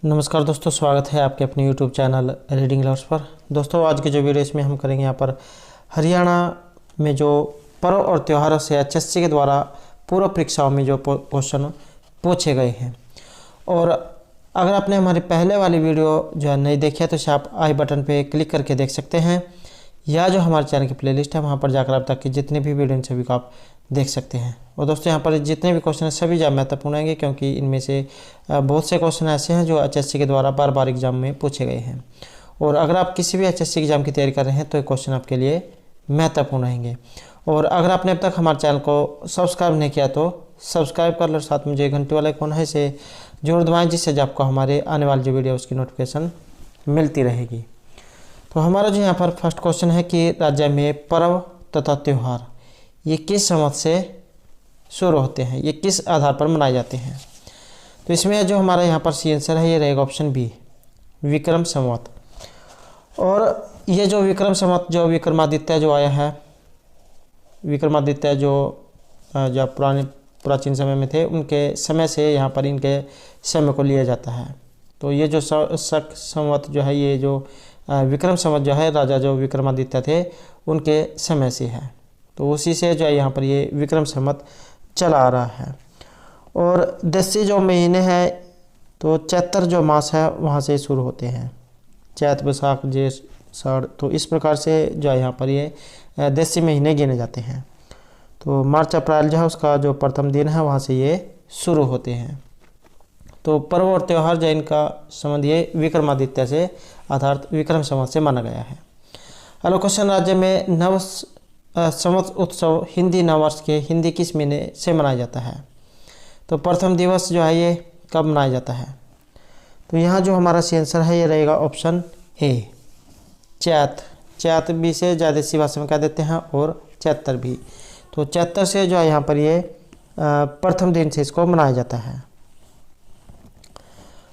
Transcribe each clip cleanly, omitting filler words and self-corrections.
नमस्कार दोस्तों, स्वागत है आपके अपने YouTube चैनल रीडिंग लवर्स पर। दोस्तों, आज के जो वीडियो इसमें हम करेंगे यहाँ पर हरियाणा में जो पर्व और त्योहारों से HSC के द्वारा पूर्व परीक्षाओं में जो क्वेश्चन पूछे गए हैं। और अगर आपने हमारी पहले वाली वीडियो जो है नहीं देखी है तो इसे आप आई बटन पे क्लिक करके देख सकते हैं, या जो हमारे चैनल की प्लेलिस्ट है वहाँ पर जाकर आप तक की जितने भी वीडियो इन सभी को आप देख सकते हैं। और दोस्तों, यहाँ पर जितने भी क्वेश्चन हैं सभी ज़्यादा महत्वपूर्ण होंगे, क्योंकि इनमें से बहुत से क्वेश्चन ऐसे हैं जो HSC के द्वारा बार बार एग्जाम में पूछे गए हैं। और अगर आप किसी भी HSC एग्जाम की तैयारी कर रहे हैं तो ये क्वेश्चन आपके लिए महत्वपूर्ण रहेंगे। और अगर आपने अब तक हमारे चैनल को सब्सक्राइब नहीं किया तो सब्सक्राइब कर लो, साथ में जो घंटे वाला आइकॉन है इसे जरूर दबाएँ, जिससे आपको हमारे आने वाली जो वीडियो उसकी नोटिफिकेशन मिलती रहेगी। तो हमारा जो यहाँ पर फर्स्ट क्वेश्चन है कि राज्य में पर्व तथा त्यौहार ये किस संवत से शुरू होते हैं, ये किस आधार पर मनाए जाते हैं। तो इसमें जो हमारा यहाँ पर सी आंसर है ये रहेगा ऑप्शन बी, विक्रम संवत। और ये जो विक्रम संवत जो विक्रमादित्य जो आया है, विक्रमादित्य जो प्राचीन समय में थे उनके समय से यहाँ पर इनके समय को लिया जाता है। तो ये जो संवत जो है, ये जो विक्रम संवत जो है राजा जो विक्रमादित्य थे उनके समय से है। तो उसी से जो है यहाँ पर ये विक्रम संवत चला आ रहा है। और देशी जो महीने हैं तो चैत्र जो मास है वहाँ से शुरू होते हैं, चैत बैसाख जेठ साढ़। तो इस प्रकार से जो है यहाँ पर ये देशी महीने गिने जाते हैं। तो मार्च अप्रैल जो है उसका जो प्रथम दिन है वहाँ से ये शुरू होते हैं। तो पर्व और त्यौहार जो इनका संबंध ये विक्रमादित्य से अर्थात विक्रम संवत से माना गया है। अगला क्वेश्चन, राज्य में नव संवत उत्सव हिंदी नववर्ष के हिंदी किस महीने से मनाया जाता है। तो प्रथम दिवस जो है ये कब मनाया जाता है। तो यहाँ जो हमारा सी आंसर है ये रहेगा ऑप्शन ए, चैत। चैत भी से ज्यादेशी भाषा में कह देते हैं और चैत्र भी। तो चैत्र से जो है यहाँ पर ये प्रथम दिन से इसको मनाया जाता है।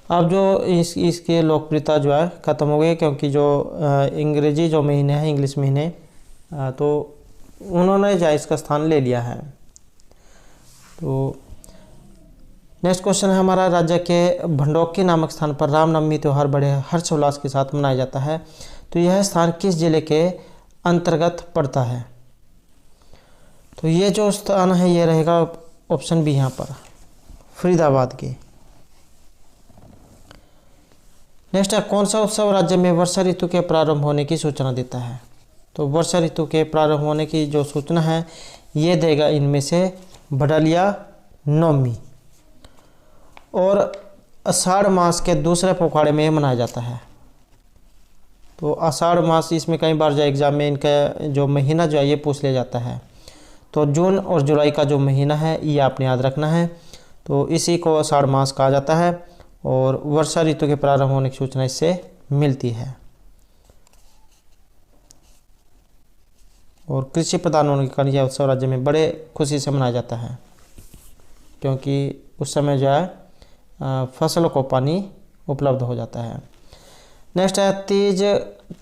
अब जो इसके लोकप्रियता जो है ख़त्म हो गई, क्योंकि जो अंग्रेजी जो महीने हैं, इंग्लिश महीने, तो उन्होंने जो इसका स्थान ले लिया है। तो नेक्स्ट क्वेश्चन है हमारा, राज्य के भंडोकी नामक स्थान पर रामनवमी त्यौहार बड़े हर्षोल्लास के साथ मनाया जाता है। तो यह स्थान किस जिले के अंतर्गत पड़ता है। तो ये जो स्थान है ये रहेगा ऑप्शन बी यहाँ पर, फरीदाबाद के। नेक्स्ट है, कौन सा उत्सव राज्य में वर्षा ऋतु के प्रारंभ होने की सूचना देता है। तो वर्षा ऋतु के प्रारंभ होने की जो सूचना है ये देगा इनमें से भड़ालिया नवमी। और आषाढ़ मास के दूसरे पखवाड़े में मनाया जाता है। तो आषाढ़ मास, इसमें कई बार जो एग्जाम में इनका जो महीना जो है ये पूछ लिया जाता है। तो जून और जुलाई का जो महीना है ये आपने याद रखना है। तो इसी को आषाढ़ मास कहा जाता है। और वर्षा ऋतु के प्रारंभ होने की सूचना इससे मिलती है। और कृषि प्रधान होने के कारण यह उत्सव राज्य में बड़े खुशी से मनाया जाता है, क्योंकि उस समय जो है फसलों को पानी उपलब्ध हो जाता है। नेक्स्ट है, तीज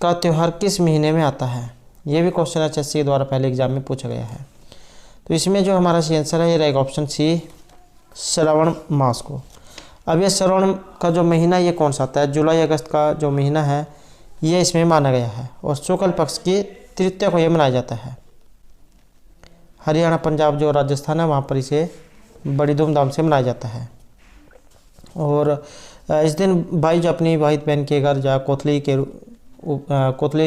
का त्यौहार किस महीने में आता है। ये भी क्वेश्चन HSC द्वारा पहले एग्जाम में पूछा गया है। तो इसमें जो हमारा सी आंसर है ये रहेगा ऑप्शन सी, श्रावण मास को। अब ये श्रावण का जो महीना ये कौन सा आता है, जुलाई अगस्त का जो महीना है ये इसमें माना गया है। और शुक्ल पक्ष की तृतीया को ये मनाया जाता है। हरियाणा, पंजाब जो राजस्थान है वहाँ पर इसे बड़ी धूमधाम से मनाया जाता है। और इस दिन भाई जो अपनी वाहिद बहन के घर जा कोतली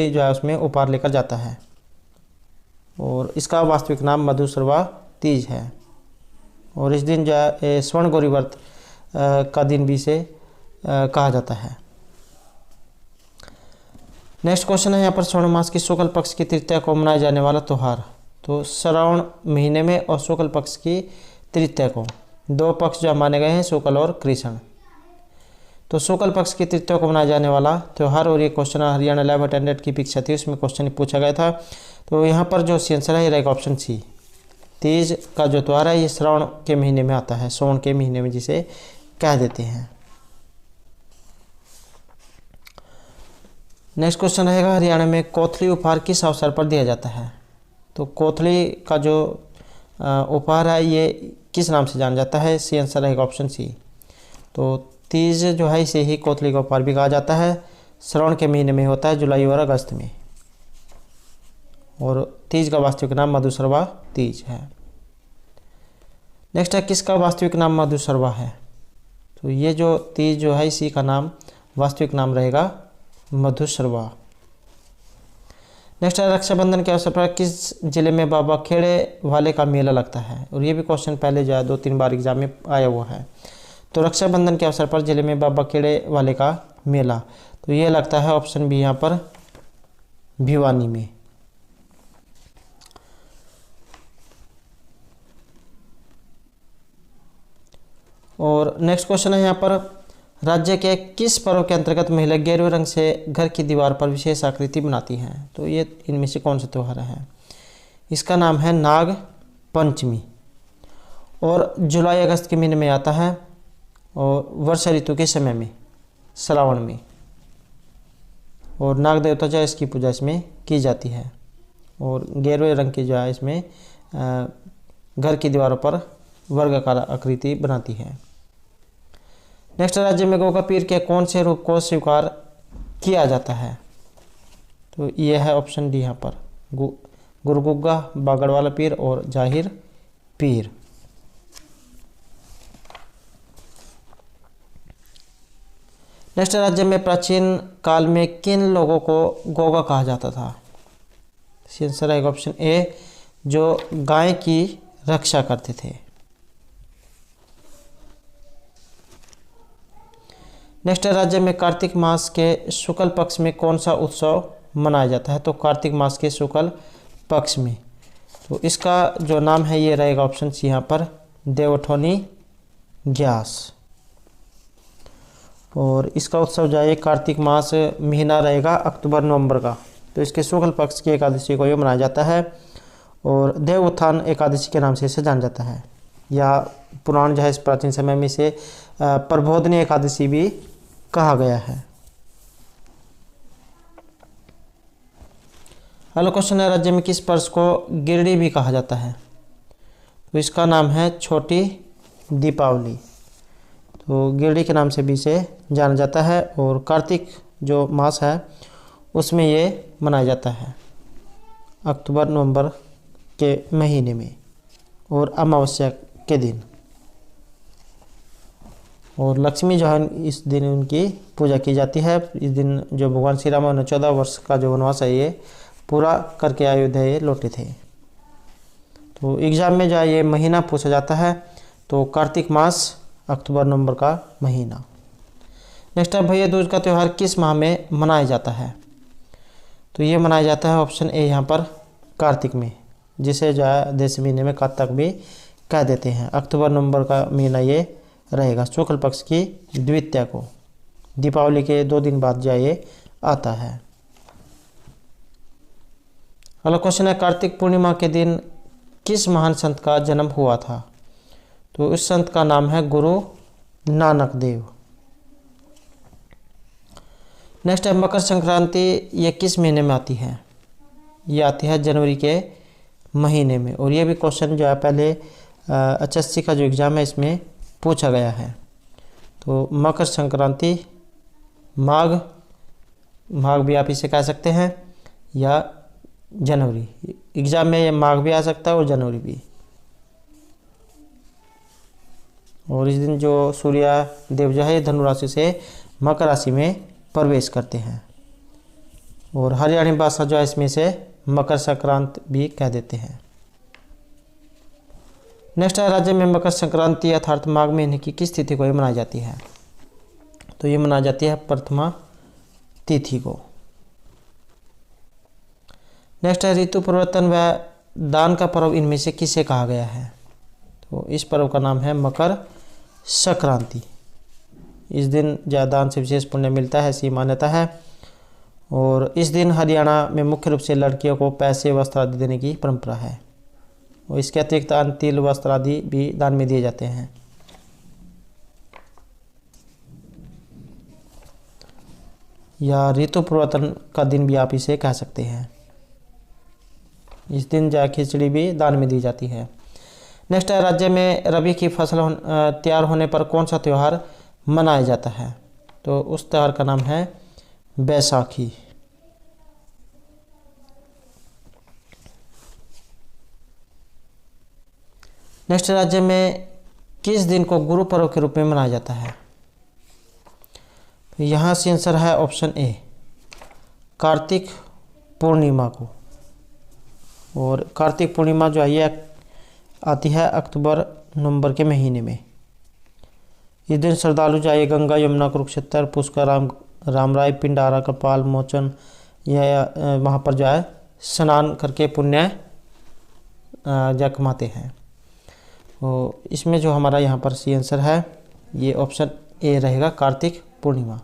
जो है उसमें उपहार लेकर जाता है। और इसका वास्तविक नाम मधुश्रवा तीज है। और इस दिन जो है स्वर्ण गौरी व्रत का दिन भी इसे कहा जाता है। नेक्स्ट क्वेश्चन है यहाँ पर, श्रावण मास की शुक्ल पक्ष की तृतीया को मनाया जाने वाला त्यौहार। तो श्रावण महीने में और शुक्ल पक्ष की तृतीया को दो पक्ष जो माने गए हैं, शुक्ल और कृष्ण। तो शुक्ल पक्ष की तृतीया को मनाया जाने वाला त्यौहार। और ये क्वेश्चन हरियाणा लैब अटेंडेंट की परीक्षा थी उसमें क्वेश्चन पूछा गया था। तो यहाँ पर जो आंसर है ये रहेगा ऑप्शन सी, तीज का जो त्यौहार है ये श्रावण के महीने में आता है, श्रावण के महीने में जिसे कह देते हैं। नेक्स्ट क्वेश्चन रहेगा, हरियाणा में कोथली उपहार किस अवसर पर दिया जाता है। तो कोथली का जो उपहार है ये किस नाम से जाना जाता है। सी आंसर रहेगा ऑप्शन सी। तो तीज जो है इसे ही कोतली का उपहार भी कहा जाता है। श्रावण के महीने में होता है, जुलाई और अगस्त में। और तीज का वास्तविक नाम मधुश्रवा तीज है। नेक्स्ट है, किसका वास्तविक नाम मधुश्रवा है? तो ये जो तीज जो है इसी का नाम वास्तविक नाम रहेगा मधुश्रवा। नेक्स्ट है, रक्षाबंधन के अवसर पर किस जिले में बाबा खेड़े वाले का मेला लगता है? और ये भी क्वेश्चन पहले जो है 2-3 बार एग्जाम में आया हुआ है। तो रक्षाबंधन के अवसर पर जिले में बाबा खेड़े वाले का मेला, तो ये लगता है ऑप्शन बी यहाँ पर भिवानी में। और नेक्स्ट क्वेश्चन है यहाँ पर, राज्य के किस पर्व के अंतर्गत महिला गेरुए रंग से घर की दीवार पर विशेष आकृति बनाती हैं? तो ये इनमें से कौन सा त्यौहार है? इसका नाम है नाग पंचमी और जुलाई अगस्त के महीने में आता है और वर्षा ऋतु के समय में, श्रावण में। और नाग देवता जो है इसकी पूजा इसमें की जाती है और गेरुए रंग की जो है इसमें घर की दीवारों पर वर्गाकार आकृति बनाती है। नेक्स्ट, राज्य में गोगा पीर के कौन से रूप को स्वीकार किया जाता है? तो यह है ऑप्शन डी यहाँ पर गुरु गुग्गा, बागड़ वाला पीर और जाहिर पीर। नेक्स्ट, राज्य में प्राचीन काल में किन लोगों को गोगा कहा जाता था? आंसर है ऑप्शन ए, जो गाय की रक्षा करते थे। नेक्स्ट, राज्य में कार्तिक मास के शुक्ल पक्ष में कौन सा उत्सव मनाया जाता है? तो कार्तिक मास के शुक्ल पक्ष में, तो इसका जो नाम है ये रहेगा ऑप्शन सी यहाँ पर देवउठौनी ग्यास। और इसका उत्सव जो है कार्तिक मास महीना रहेगा अक्टूबर नवंबर का, तो इसके शुक्ल पक्ष की एकादशी को ये मनाया जाता है और देव उत्थान एकादशी के नाम से इसे जाना जाता है, या पुराण जो है इस प्राचीन समय में इसे प्रबोधनी एकादशी भी कहा गया है। अगला क्वेश्चन है, राज्य में किस पर्व को गिरडी भी कहा जाता है? तो इसका नाम है छोटी दीपावली। तो गिरडी के नाम से भी इसे जाना जाता है और कार्तिक जो मास है उसमें ये मनाया जाता है अक्टूबर नवंबर के महीने में और अमावस्या के दिन। और लक्ष्मी जो है इस दिन उनकी पूजा की जाती है। इस दिन जो भगवान श्री राम ने 14 वर्ष का जो वनवास है ये पूरा करके अयोध्या ये लौटे थे। तो एग्जाम में जो है ये महीना पूछा जाता है, तो कार्तिक मास अक्टूबर नवंबर का महीना। नेक्स्ट है, भैया दूज का त्यौहार किस माह में मनाया जाता है? तो ये मनाया जाता है ऑप्शन ए यहाँ पर कार्तिक में, जिसे जो है देश महीने में कार्तक भी कह देते हैं। अक्टूबर नवंबर का महीना ये रहेगा, शुक्ल पक्ष की द्वितीया को, दीपावली के 2 दिन बाद जो ये आता है। अगला क्वेश्चन है, कार्तिक पूर्णिमा के दिन किस महान संत का जन्म हुआ था? तो इस संत का नाम है गुरु नानक देव। नेक्स्ट है, मकर संक्रांति ये किस महीने में आती है? ये आती है जनवरी के महीने में। और ये भी क्वेश्चन जो है पहले HSC का जो एग्ज़ाम है इसमें पूछा गया है। तो मकर संक्रांति, माघ भी आप इसे कह सकते हैं, या जनवरी। एग्ज़ाम में माघ भी आ सकता है और जनवरी भी। और इस दिन जो सूर्य देव जो है धनु राशि से मकर राशि में प्रवेश करते हैं। और हरियाणी भाषा जो है इसमें से मकर संक्रांति भी कह देते हैं। नेक्स्ट है, राज्य में मकर संक्रांति अर्थात माघ महीने की किस तिथि को ये मनाई जाती है? तो ये मनाई जाती है प्रथमा तिथि को। नेक्स्ट है, ऋतु परिवर्तन व दान का पर्व इनमें से किसे कहा गया है? तो इस पर्व का नाम है मकर संक्रांति। इस दिन दान से विशेष पुण्य मिलता है, ऐसी मान्यता है। और इस दिन हरियाणा में मुख्य रूप से लड़कियों को पैसे वस्त्र आदि देने की परंपरा है। और इसके अतिरिक्त अन्य तिल वस्त्र आदि भी दान में दिए जाते हैं। या ऋतु परिवर्तन का दिन भी आप इसे कह सकते हैं। इस दिन खिचड़ी भी दान में दी जाती है। नेक्स्ट है, राज्य में रबी की फसल तैयार होने पर कौन सा त्यौहार मनाया जाता है। तो उस त्यौहार का नाम है बैसाखी। नेक्स्ट, राज्य में किस दिन को गुरु पर्व के रूप में मनाया जाता है? यहाँ से आंसर है ऑप्शन ए, कार्तिक पूर्णिमा को। और कार्तिक पूर्णिमा जो है ये आती है अक्टूबर नवंबर के महीने में। इस दिन श्रद्धालु जो है गंगा, यमुना, कुरुक्षेत्र, पुष्कर, रामराय, पिंडारा, कपाल मोचन, यह वहाँ पर जो है स्नान करके पुण्य जा कमाते हैं। तो इसमें जो हमारा यहाँ पर सी आंसर है ये ऑप्शन ए रहेगा, कार्तिक पूर्णिमा।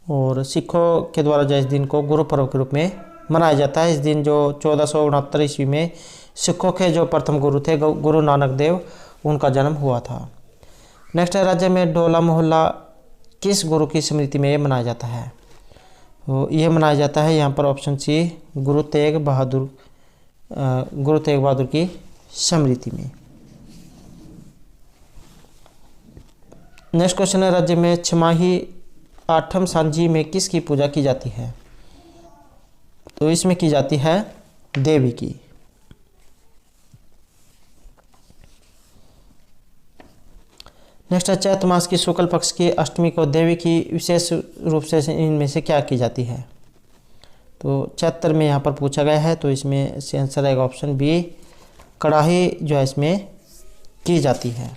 और सिखों के द्वारा जो इस दिन को गुरु पर्व के रूप में मनाया जाता है। इस दिन जो 1469 ईस्वी में सिखों के जो प्रथम गुरु थे गुरु नानक देव, उनका जन्म हुआ था। नेक्स्ट है, राज्य में डोला मोहल्ला किस गुरु की स्मृति में मनाया जाता है? तो ये मनाया जाता है यहाँ पर ऑप्शन सी, गुरु तेग बहादुर की स्मृति में। नेक्स्ट क्वेश्चन है, राज्य में छमाही आठम सांझी में किसकी पूजा की जाती है? तो इसमें की जाती है देवी की। नेक्स्ट है, चैत मास की शुक्ल पक्ष की अष्टमी को देवी की विशेष रूप से इनमें से क्या की जाती है? तो 76 में यहाँ पर पूछा गया है, तो इसमें से आंसर आएगा ऑप्शन बी, कड़ाही जो है इसमें की जाती है।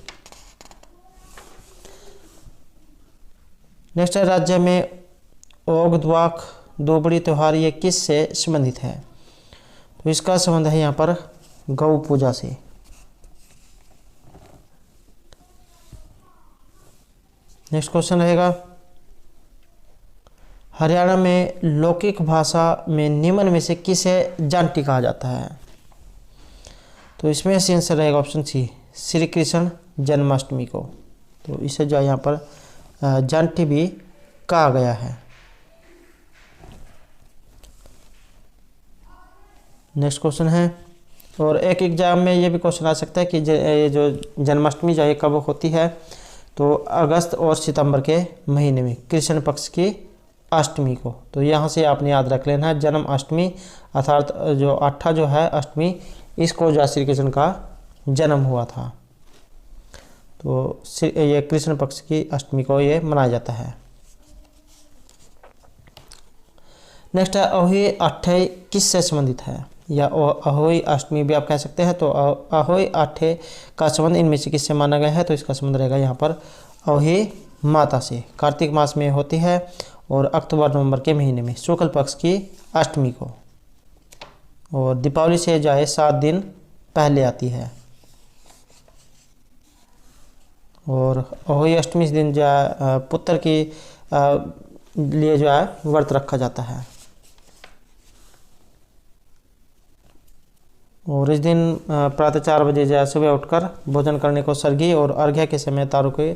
नेक्स्ट है, राज्य में ओग द्वाक दोबड़ी त्यौहार ये किस से संबंधित है? तो इसका संबंध है यहाँ पर गौ पूजा से। नेक्स्ट क्वेश्चन रहेगा, हरियाणा में लौकिक भाषा में निम्न में से किसे जांटी कहा जाता है? तो इसमें से आंसर रहेगा ऑप्शन सी, श्री कृष्ण जन्माष्टमी को। तो इसे जो है यहाँ पर जांटी भी कहा गया है। नेक्स्ट क्वेश्चन है, और एक एग्जाम में ये भी क्वेश्चन आ सकता है कि ये जो जन्माष्टमी जो है कब होती है? तो अगस्त और सितंबर के महीने में, कृष्ण पक्ष की अष्टमी को। तो यहाँ से आपने याद रख लेना है, जन्म अष्टमी अर्थात जो 8 जो है अष्टमी, इसको जो श्री कृष्ण का जन्म हुआ था। तो ये कृष्ण पक्ष की अष्टमी को ये मनाया जाता है। नेक्स्ट है, अहोई आठे किससे संबंधित है? या अहोई अष्टमी भी आप कह सकते हैं। तो अहोई आठे का संबंध इनमें से किससे माना गया है? तो इसका संबंध रहेगा यहाँ पर अहोई माता से। कार्तिक मास में होती है और अक्टूबर नवंबर के महीने में शुक्ल पक्ष की अष्टमी को, और दीपावली से जो है 7 दिन पहले आती है। और अहोई अष्टमी इस दिन जो है पुत्र के लिए जो है व्रत रखा जाता है। और इस दिन प्रातः 4 बजे जो है सुबह उठकर भोजन करने को सर्गी और अर्घ्य के समय तारों के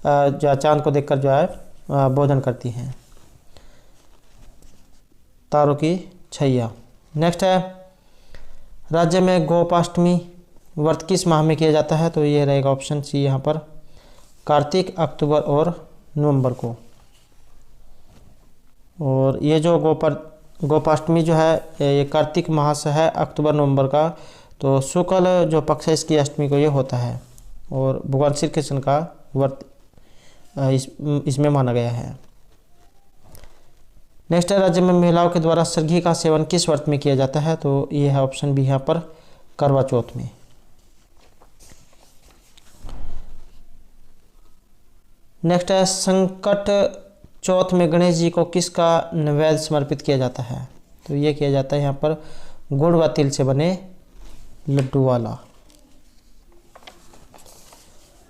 जो चांद को देखकर जो है भोजन करती हैं, तारों की छैया। नेक्स्ट है, राज्य में गोपाष्टमी व्रत किस माह में किया जाता है? तो ये रहेगा ऑप्शन सी यहाँ पर, कार्तिक, अक्टूबर और नवंबर को। और ये जो गोपाष्टमी जो है ये कार्तिक माह से है, अक्टूबर नवंबर का। तो शुक्ल जो पक्ष है इसकी अष्टमी को ये होता है, और भगवान श्री कृष्ण का व्रत इसमें माना गया है। नेक्स्ट है, राज्य में महिलाओं के द्वारा सर्घी का सेवन किस व्रत में किया जाता है? तो ये है ऑप्शन बी यहाँ पर, करवा चौथ में। नेक्स्ट है, संकट चौथ में गणेश जी को किसका नैवेद्य समर्पित किया जाता है? तो ये किया जाता है यहाँ पर गुड़ व तिल से बने लड्डू वाला।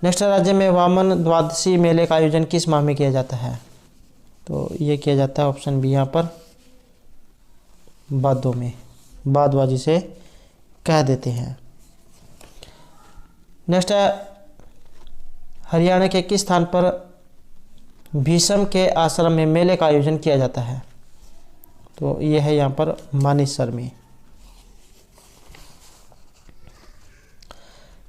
नेक्स्ट राज्य में वामन द्वादशी मेले का आयोजन किस माह में किया जाता है? तो ये किया जाता है ऑप्शन बी यहाँ पर, भादों में, भादवाजी से कह देते हैं। नेक्स्ट है, हरियाणा के किस स्थान पर भीष्म के आश्रम में मेले का आयोजन किया जाता है? तो ये है यहाँ पर मानेसर में।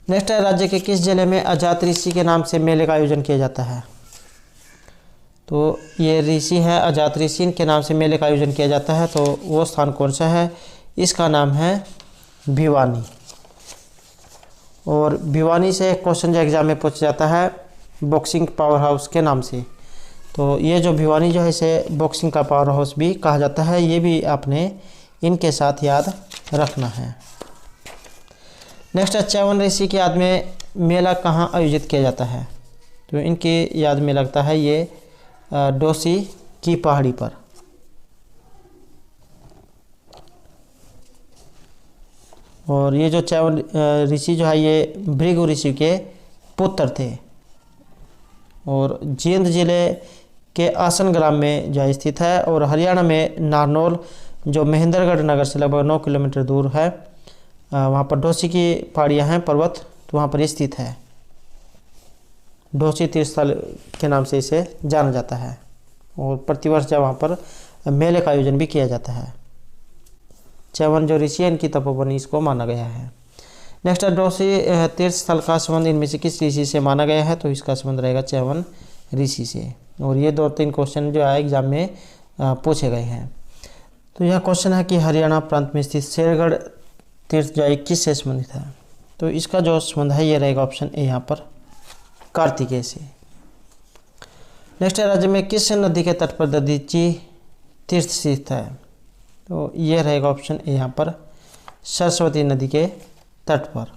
नेक्स्ट है राज्य के किस जिले में अजात ऋषि के नाम से मेले का आयोजन किया जाता है। तो ये ऋषि है अजात ऋषि, इनके नाम से मेले का आयोजन किया जाता है। तो वो स्थान कौन सा है, इसका नाम है भिवानी। और भिवानी से एक क्वेश्चन जो एग्जाम में पूछा जाता है बॉक्सिंग पावर हाउस के नाम से। तो ये जो भिवानी जो है इसे बॉक्सिंग का पावर हाउस भी कहा जाता है, ये भी आपने इनके साथ याद रखना है। नेक्स्ट है च्यवन ऋषि की याद में मेला कहाँ आयोजित किया जाता है। तो इनकी याद में लगता है ये डोसी की पहाड़ी पर। और ये जो च्यवन ऋषि जो है ये भृगु ऋषि के पुत्र थे और जींद जिले के आसन ग्राम में जो स्थित है। और हरियाणा में नारनौल जो महेंद्रगढ़ नगर से लगभग 9 किलोमीटर दूर है, वहाँ पर डोसी की पहाड़ियाँ हैं, पर्वत, तो वहाँ पर स्थित है। डोसी तीर्थ स्थल के नाम से इसे जाना जाता है और प्रतिवर्ष जब वहाँ पर मेले का आयोजन भी किया जाता है। च्यवन जो ऋषि है इनकी तपोवन इसको माना गया है। नेक्स्ट है डोसी तीर्थ स्थल का संबंध इनमें से किस ऋषि से माना गया है। तो इसका संबंध रहेगा च्यवन ऋषि से। और ये 2-3 क्वेश्चन जो है एग्जाम में पूछे गए हैं। तो यह क्वेश्चन है कि हरियाणा प्रांत में स्थित शेरगढ़ तीर्थ जो है किससे संबंधित है। तो इसका जो संबंध है ये रहेगा ऑप्शन ए यहाँ पर कार्तिकेय से। नेक्स्ट है राज्य में किस नदी के तट पर दधीची तीर्थ स्थित है। तो ये रहेगा ऑप्शन ए यहाँ पर सरस्वती नदी के तट पर।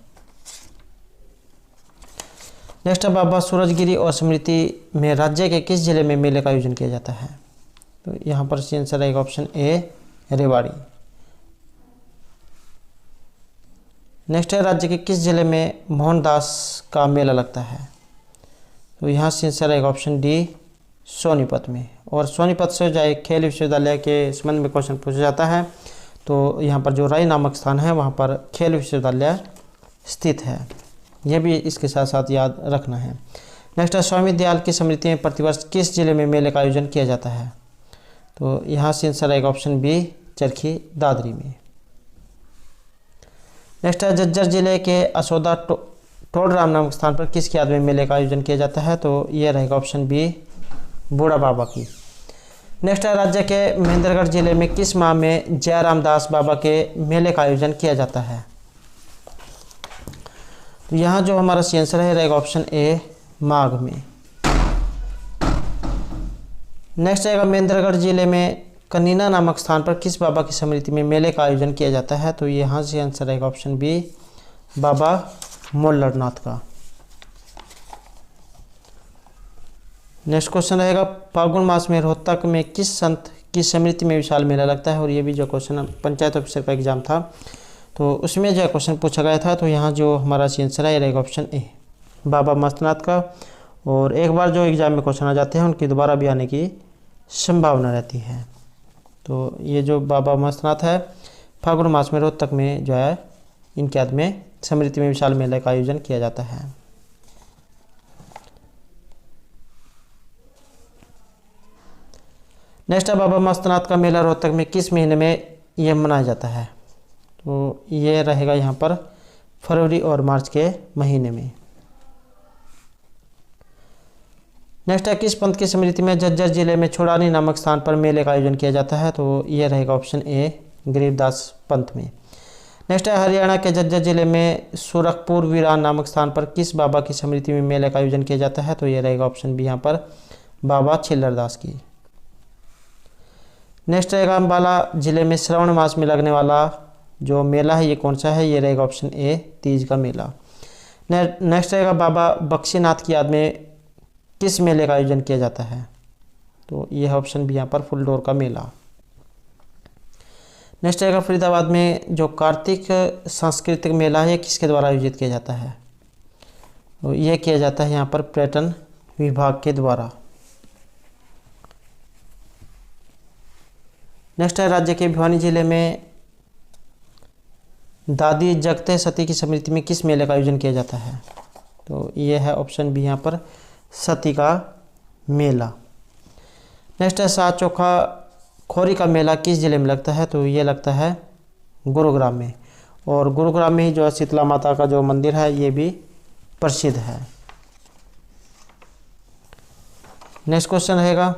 नेक्स्ट है बाबा सूरजगिरी और स्मृति में राज्य के किस जिले में मेले का आयोजन किया जाता है। तो यहाँ पर आंसर रहेगा ऑप्शन ए रेवाड़ी। नेक्स्ट है राज्य के किस जिले में मोहनदास का मेला लगता है। तो यहाँ से आंसर रहेगा ऑप्शन डी सोनीपत में। और सोनीपत से जो खेल विश्वविद्यालय के संबंध में क्वेश्चन पूछा जाता है। तो यहाँ पर जो राय नामक स्थान है वहाँ पर खेल विश्वविद्यालय स्थित है, यह भी इसके साथ साथ याद रखना है। नेक्स्ट है स्वामी दयाल की स्मृति में प्रतिवर्ष किस जिले में मेले का आयोजन किया जाता है। तो यहाँ से आंसर रहेगा ऑप्शन बी चरखी दादरी में। नेक्स्ट है झज्जर जिले के असोदा टोडराम नामक स्थान पर किसकी याद में मेले का आयोजन किया जाता है। तो यह रहेगा ऑप्शन बी बूढ़ा बाबा की। नेक्स्ट है राज्य के महेंद्रगढ़ जिले में किस माह में जयराम दास बाबा के मेले का आयोजन किया जाता है। तो यहाँ जो हमारा आंसर है रहेगा ऑप्शन ए माघ में। नेक्स्ट रहेगा महेंद्रगढ़ जिले में कनीना नामक स्थान पर किस बाबा की स्मृति में मेले का आयोजन किया जाता है। तो यहाँ से आंसर रहेगा ऑप्शन बी बाबा मोल्लरनाथ का। नेक्स्ट क्वेश्चन रहेगा फाल्गुन मास में रोहतक में किस संत की स्मृति में विशाल मेला लगता है। और ये भी जो क्वेश्चन पंचायत ऑफिसर का एग्जाम था तो उसमें जो क्वेश्चन पूछा गया था। तो यहाँ जो हमारा आंसर है ये रहेगा ऑप्शन ए बाबा मस्तनाथ का। और एक बार जो एग्जाम में क्वेश्चन आ जाते हैं उनकी दोबारा भी आने की संभावना रहती है। तो ये जो बाबा मस्तनाथ है फाल्गुन मास में रोहतक में जो है इनके याद में स्मृति में विशाल मेले का आयोजन किया जाता है। नेक्स्ट है बाबा मस्तनाथ का मेला रोहतक में किस महीने में यह मनाया जाता है। तो ये रहेगा यहाँ पर फरवरी और मार्च के महीने में। नेक्स्ट है किस पंथ की स्मृति में झज्जर जिले में छोड़ानी नामक स्थान पर मेले का आयोजन किया जाता है। तो ये रहेगा ऑप्शन ए गरीबदास पंथ में। नेक्स्ट है हरियाणा के झज्जर जिले में सुरखपुर वीरान नामक स्थान पर किस बाबा की स्मृति में मेले का आयोजन किया जाता है। तो ये रहेगा ऑप्शन बी यहाँ पर बाबा छिल्लरदास की। नेक्स्ट रहेगा अम्बाला जिले में श्रावण मास में लगने वाला जो मेला है ये कौन सा है। ये रहेगा ऑप्शन ए तीज का मेला। नेक्स्ट रहेगा बाबा बक्शीनाथ की याद में किस मेले का आयोजन किया जाता है। तो यह ऑप्शन भी यहाँ पर फुलडोर का मेला। नेक्स्ट रहेगा फरीदाबाद में जो कार्तिक सांस्कृतिक मेला है किसके द्वारा आयोजित किया जाता है। तो यह किया जाता है यहाँ पर पर्यटन विभाग के द्वारा। नेक्स्ट है राज्य के भिवानी जिले में दादी जगते सती की स्मृति में किस मेले का आयोजन किया जाता है। तो ये है ऑप्शन बी यहाँ पर सती का मेला। नेक्स्ट है सात चोखा खोरी का मेला किस जिले में लगता है। तो ये लगता है गुरुग्राम में। और गुरुग्राम में ही जो है शीतला माता का जो मंदिर है ये भी प्रसिद्ध है। नेक्स्ट क्वेश्चन रहेगा,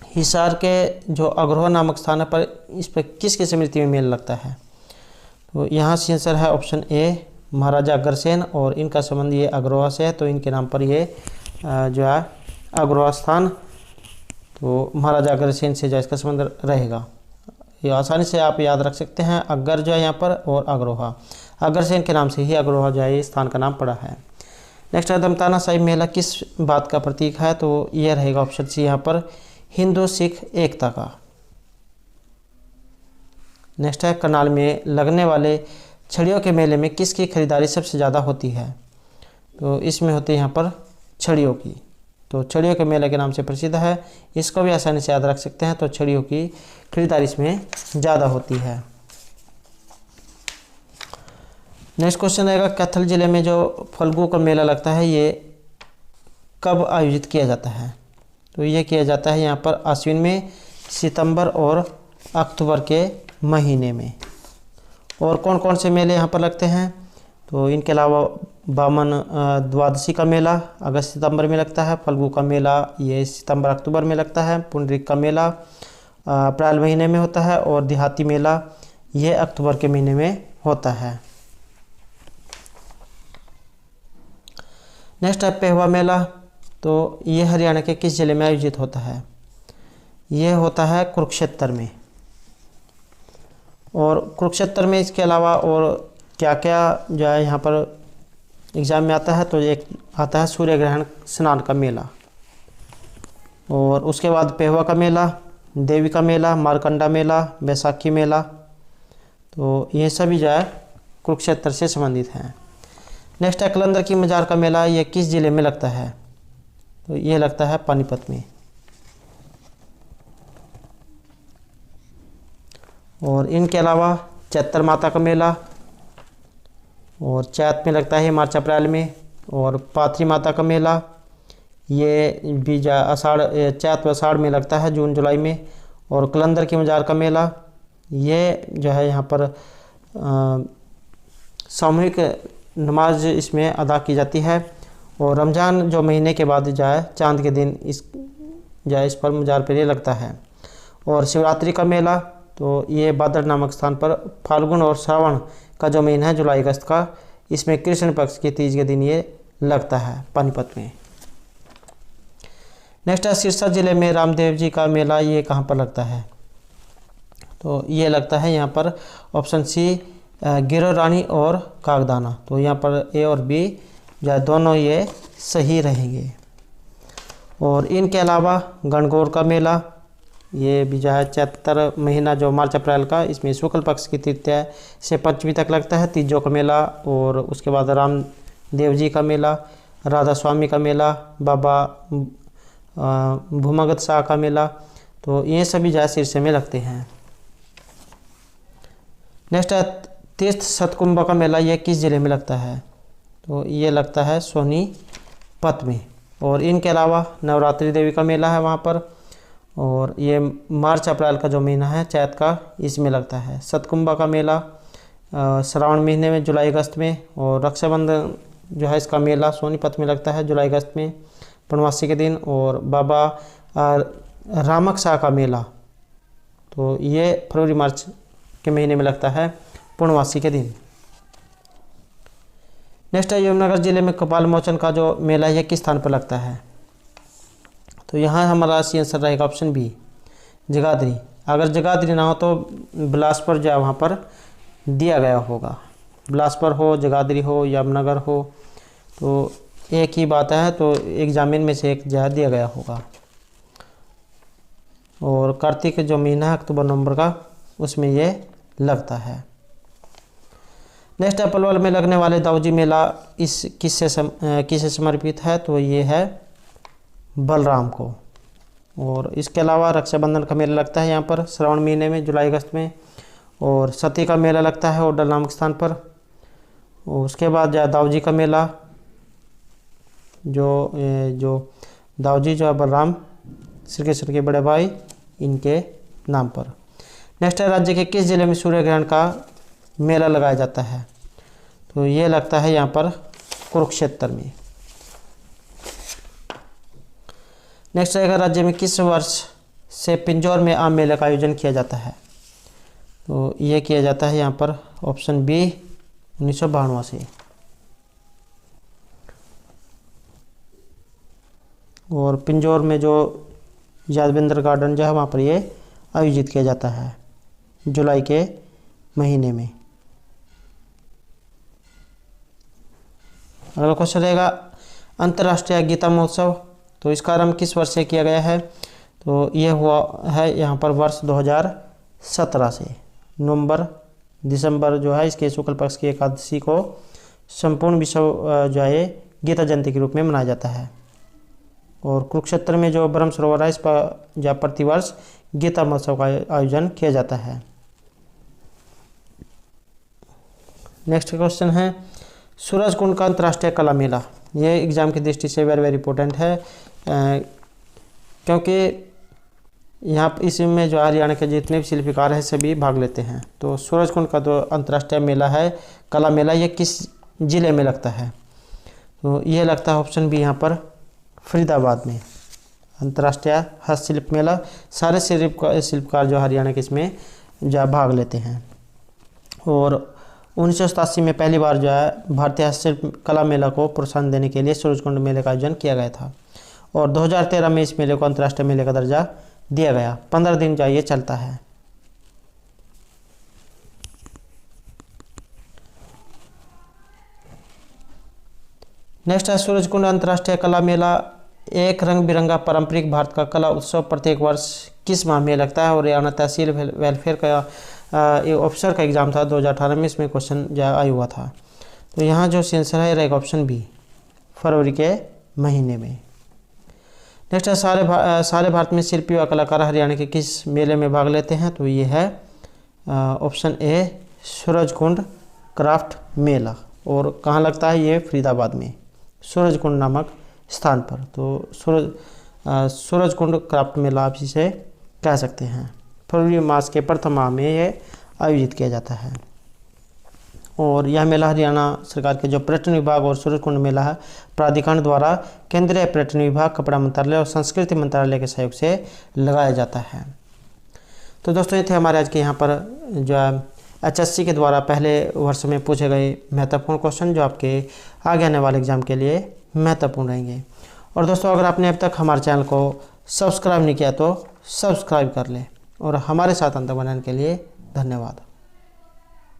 हिसार के जो अग्रोहा नामक स्थान है पर इस पर किसकी स्मृति में मेला लगता है? तो यहाँ से आंसर है ऑप्शन ए महाराजा अग्रसेन, और इनका संबंध ये अग्रोहा से है तो इनके नाम पर ये जो है अग्रोहा स्थान, तो महाराजा अग्रसेन से जो इसका संबंध रहेगा। ये आसानी से आप याद रख सकते हैं, अग्गर जो है यहाँ पर और अग्रोहा, अग्रसेन के नाम से ही अग्रोहा जो है स्थान का नाम पड़ा है। नेक्स्ट है दमताना साहिब मेला किस बात का प्रतीक है? तो यह रहेगा ऑप्शन सी यहाँ पर हिंदू सिख एकता का। नेक्स्ट है करनाल में लगने वाले छड़ियों के मेले में किसकी खरीदारी सबसे ज़्यादा होती है? तो इसमें होती है यहाँ पर छड़ियों की, तो छड़ियों के मेले के नाम से प्रसिद्ध है, इसको भी आसानी से याद रख सकते हैं। तो छड़ियों की खरीदारी इसमें ज़्यादा होती है। नेक्स्ट क्वेश्चन रहेगा, कैथल जिले में जो फल्गु का मेला लगता है ये कब आयोजित किया जाता है? तो ये किया जाता है यहाँ पर आश्विन में, सितंबर और अक्टूबर के महीने में। और कौन कौन से मेले यहाँ पर लगते हैं? तो इनके अलावा बामन द्वादशी का मेला अगस्त सितंबर में लगता है, फल्गु का मेला ये सितंबर अक्टूबर में लगता है, पुंडरीक का मेला अप्रैल महीने में होता है, और देहाती मेला ये अक्टूबर के महीने में होता है। नेक्स्ट है पेहवा मेला, तो ये हरियाणा के किस जिले में आयोजित होता है? ये होता है कुरुक्षेत्र में। और कुरुक्षेत्र में इसके अलावा और क्या क्या जो है यहाँ पर एग्ज़ाम में आता है? तो एक आता है सूर्य ग्रहण स्नान का मेला, और उसके बाद पेहवा का मेला, देवी का मेला, मारकंडा मेला, बैसाखी मेला, तो ये सभी जो है कुरुक्षेत्र से संबंधित हैं। नेक्स्ट है कलंदर की मजार का मेला, ये किस जिले में लगता है? तो ये लगता है पानीपत में। और इनके अलावा चैत्र माता का मेला, और चैत में लगता है मार्च अप्रैल में, और पाथरी माता का मेला ये भी चैत व आषाढ़ में लगता है जून जुलाई में, और कलंदर की मजार का मेला ये जो है यहाँ पर सामूहिक नमाज इसमें अदा की जाती है, और रमज़ान जो महीने के बाद जो है चांद के दिन इस पर मजार पर ये लगता है। और शिवरात्रि का मेला, तो ये बादर नामक स्थान पर फाल्गुन और श्रावण का जो महीना है जुलाई अगस्त का, इसमें कृष्ण पक्ष की तीज के दिन ये लगता है पानीपत में। नेक्स्ट है सिरसा जिले में रामदेव जी का मेला, ये कहाँ पर लगता है? तो ये लगता है यहाँ पर ऑप्शन सी गिरो रानी और कागदाना, तो यहाँ पर ए और बी जो दोनों ये सही रहेंगे। और इनके अलावा गणगौर का मेला ये भी जो है चैत्र महीना जो मार्च अप्रैल का, इसमें शुक्ल पक्ष की तृतीया से पंचमी तक लगता है, तीजों का मेला, और उसके बाद रामदेव जी का मेला, राधा स्वामी का मेला, बाबा भूमागत शाह का मेला, तो ये सभी जो है सिरसे में लगते हैं। नेक्स्ट है तीर्थ सतकुंभ का मेला, ये किस जिले में लगता है? तो ये लगता है सोनीपत में। और इनके अलावा नवरात्रि देवी का मेला है वहाँ पर, और ये मार्च अप्रैल का जो महीना है चैत का, इसमें लगता है। सतकुंभा का मेला श्रावण महीने में जुलाई अगस्त में, और रक्षाबंधन जो है इसका मेला सोनीपत में लगता है जुलाई अगस्त में पूर्णमासी के दिन। और बाबा रामक शाह का मेला, तो ये फरवरी मार्च के महीने में लगता है पूर्णमासी के दिन। नेक्स्ट है यमुनानगर जिले में कपाल मोचन का जो मेला है किस स्थान पर लगता है? तो यहाँ हमारा सी आंसर रहेगा ऑप्शन बी जगाधरी। अगर जगाधरी ना हो तो बिलासपुर जो है वहाँ पर दिया गया होगा, बिलासपुर हो, जगाधरी हो, यमुनानगर हो, तो एक ही बात है, तो एग्जामिन में से एक जगह दिया गया होगा। और कार्तिक जो महीना है अक्टूबर नवंबर का, उसमें ये लगता है। नेक्स्ट है पलवल में लगने वाले दाऊजी मेला इस किससे समर्पित है? तो ये है बलराम को। और इसके अलावा रक्षाबंधन का मेला लगता है यहाँ पर श्रावण महीने में जुलाई अगस्त में, और सती का मेला लगता है ओडल नामक स्थान पर। और उसके बाद दाऊजी का मेला जो दाऊजी जो है बलराम श्री कृष्ण के बड़े भाई, इनके नाम पर। नेक्स्ट है राज्य के किस जिले में सूर्य ग्रहण का मेला लगाया जाता है? तो ये लगता है यहाँ पर कुरुक्षेत्र में। नेक्स्ट रहेगा राज्य में किस वर्ष से पिंजौर में आम मेले का आयोजन किया जाता है? तो ये किया जाता है यहाँ पर ऑप्शन बी 1992 से। और पिंजौर में जो यादवेंद्र गार्डन जो है वहाँ पर ये आयोजित किया जाता है जुलाई के महीने में। अगला क्वेश्चन रहेगा अंतर्राष्ट्रीय गीता महोत्सव, तो इसका आरंभ किस वर्ष से किया गया है? तो ये हुआ है यहाँ पर वर्ष 2017 से। नवंबर दिसंबर जो है इसके शुक्ल पक्ष की एकादशी को संपूर्ण विश्व जो है गीता जयंती के रूप में मनाया जाता है। और कुरुक्षेत्र में जो ब्रह्म सरोवर है इस पर जो प्रतिवर्ष गीता महोत्सव का आयोजन किया जाता है। नेक्स्ट क्वेश्चन है सूरजकुंड का अंतर्राष्ट्रीय कला मेला। ये एग्जाम की दृष्टि से वेरी वेरी इंपॉर्टेंट है, क्योंकि यहाँ इसमें जो हरियाणा के जितने भी शिल्पकार हैं सभी भाग लेते हैं। तो सूरजकुंड का जो अंतर्राष्ट्रीय मेला है कला मेला, ये किस जिले में लगता है? तो ये लगता है ऑप्शन बी यहाँ पर फरीदाबाद में। अंतर्राष्ट्रीय हस्तशिल्प मेला, सारे शिल्पकार जो हरियाणा के इसमें जो भाग लेते हैं। और 1987 में पहली बार जो है भारतीय हस्तशिल्प कला मेला को प्रोत्साहन देने के लिए सूरजकुंड मेले का आयोजन किया गया था। और 2013 में इस मेले को अंतर्राष्ट्रीय मेले का दर्जा दिया गया। 15 दिन जो ये चलता है। नेक्स्ट है सूरजकुंड अंतर्राष्ट्रीय कला मेला एक रंग बिरंगा पारंपरिक भारत का कला उत्सव प्रत्येक वर्ष किस माह में लगता है? और हरियाणा तहसील वेलफेयर का ऑफिसर का एग्जाम था 2018 में, इसमें क्वेश्चन जो आया हुआ था। तो यहाँ जो आंसर है रहेगा ऑप्शन बी फरवरी के महीने में। नेक्स्ट है सारे भारत में शिल्पी व कलाकार हरियाणा के किस मेले में भाग लेते हैं? तो ये है ऑप्शन ए सूरजकुंड क्राफ्ट मेला। और कहाँ लगता है? ये फरीदाबाद में सूरजकुंड नामक स्थान पर। तो सूरजकुंड क्राफ्ट मेला आप इसे कह सकते हैं। फरवरी मास के प्रथम माह में ये आयोजित किया जाता है। और यह मेला हरियाणा सरकार के जो पर्यटन विभाग और सूरजकुंड मेला है प्राधिकरण द्वारा केंद्रीय पर्यटन विभाग, कपड़ा मंत्रालय और संस्कृति मंत्रालय के सहयोग से लगाया जाता है। तो दोस्तों ये थे हमारे आज के यहाँ पर जो HSC के द्वारा पहले वर्ष में पूछे गए महत्वपूर्ण क्वेश्चन जो आपके आगे आने वाले एग्जाम के लिए महत्वपूर्ण रहेंगे। और दोस्तों अगर आपने अब तक हमारे चैनल को सब्सक्राइब नहीं किया तो सब्सक्राइब कर लें। और हमारे साथ अंत बनाने के लिए धन्यवाद।